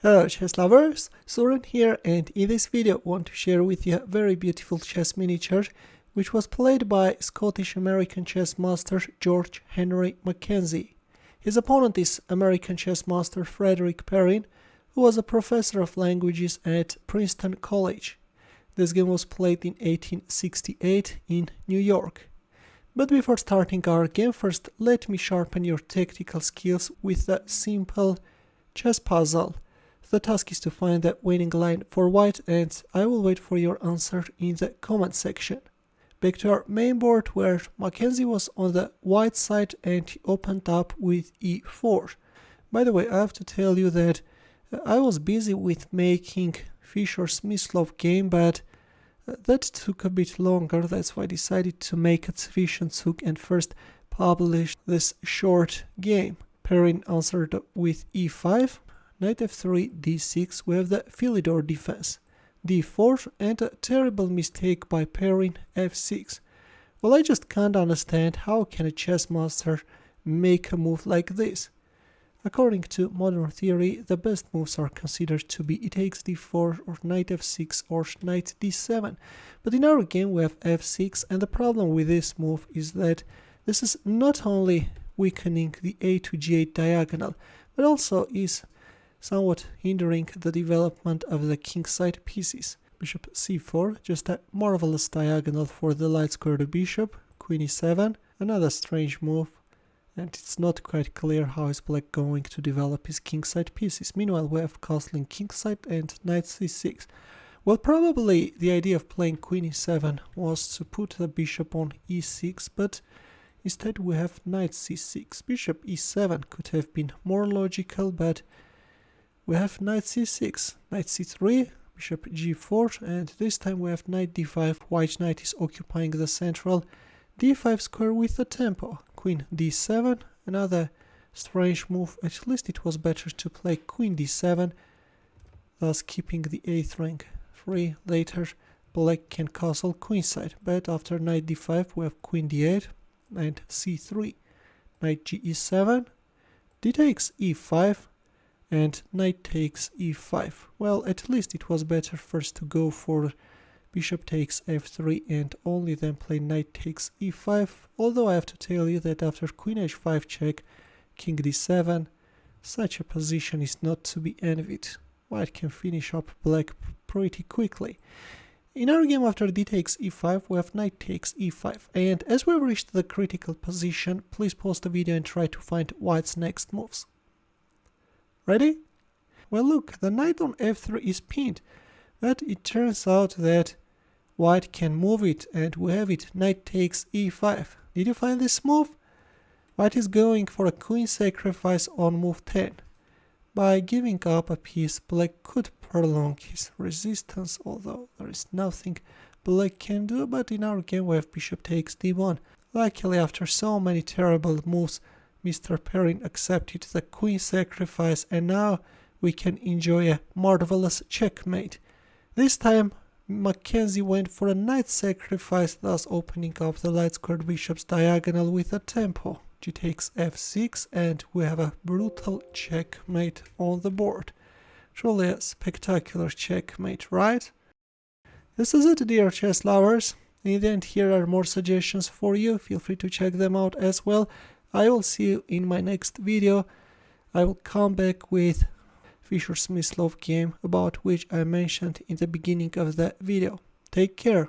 Hello chess lovers, Soren here, and in this video I want to share with you a very beautiful chess miniature which was played by Scottish-American chess master George Henry Mackenzie. His opponent is American chess master Frederick Perrin, who was a professor of languages at Princeton College. This game was played in 1868 in New York. But before starting our game, first let me sharpen your tactical skills with a simple chess puzzle. The task is to find the winning line for white, and I will wait for your answer in the comment section. Back to our main board, where Mackenzie was on the white side and he opened up with e4. By the way, I have to tell you that I was busy with making Fischer-Smyslov game, but that took a bit longer. That's why I decided to make a Zwischenzug and first publish this short game. Perrin answered with e5. Knight f3, d6, we have the Philidor defense, d4, and a terrible mistake by Perrin, f6. Well, I just can't understand how can a chess master make a move like this. According to modern theory, the best moves are considered to be e takes d4 or knight f6 or knight d7. But in our game we have f6, and the problem with this move is that this is not only weakening the a to g8 diagonal, but also is somewhat hindering the development of the kingside pieces. Bishop c4, just a marvelous diagonal for the light squared bishop. Queen e7, another strange move, and it's not quite clear how is black going to develop his kingside pieces. Meanwhile, we have castling kingside and knight c6. Well, probably the idea of playing queen e7 was to put the bishop on e6, but instead we have knight c6. Bishop e7 could have been more logical, but we have knight c6, knight c3, bishop g4, and this time we have knight d5. White knight is occupying the central d5 square with a tempo. Queen d7, another strange move. At least it was better to play queen d7, thus keeping the 8th rank free. Later black can castle queenside, but after knight d5 we have queen d8 and c3, knight ge7, d takes e5, and knight takes e5. Well, at least it was better first to go for bishop takes f3 and only then play knight takes e5, although I have to tell you that after queen h5 check, king d7, such a position is not to be envied. White can finish up black pretty quickly. In our game after d takes e5, we have knight takes e5, and as we've reached the critical position, please pause the video and try to find white's next moves. Ready? Well, look, the knight on f3 is pinned, but it turns out that white can move it, and we have it, knight takes e5. Did you find this move? White is going for a queen sacrifice on move 10. By giving up a piece, black could prolong his resistance, although there is nothing black can do, but in our game we have bishop takes d1. Luckily, after so many terrible moves, Mr. Perrin accepted the queen sacrifice, and now we can enjoy a marvelous checkmate. This time Mackenzie went for a knight sacrifice, thus opening up the light squared bishop's diagonal with a tempo. G takes f6, and we have a brutal checkmate on the board. Truly a spectacular checkmate, right? This is it, dear chess lovers. In the end, here are more suggestions for you. Feel free to check them out as well. I will see you in my next video. I will come back with Fischer-Smyslov game, about which I mentioned in the beginning of the video. Take care.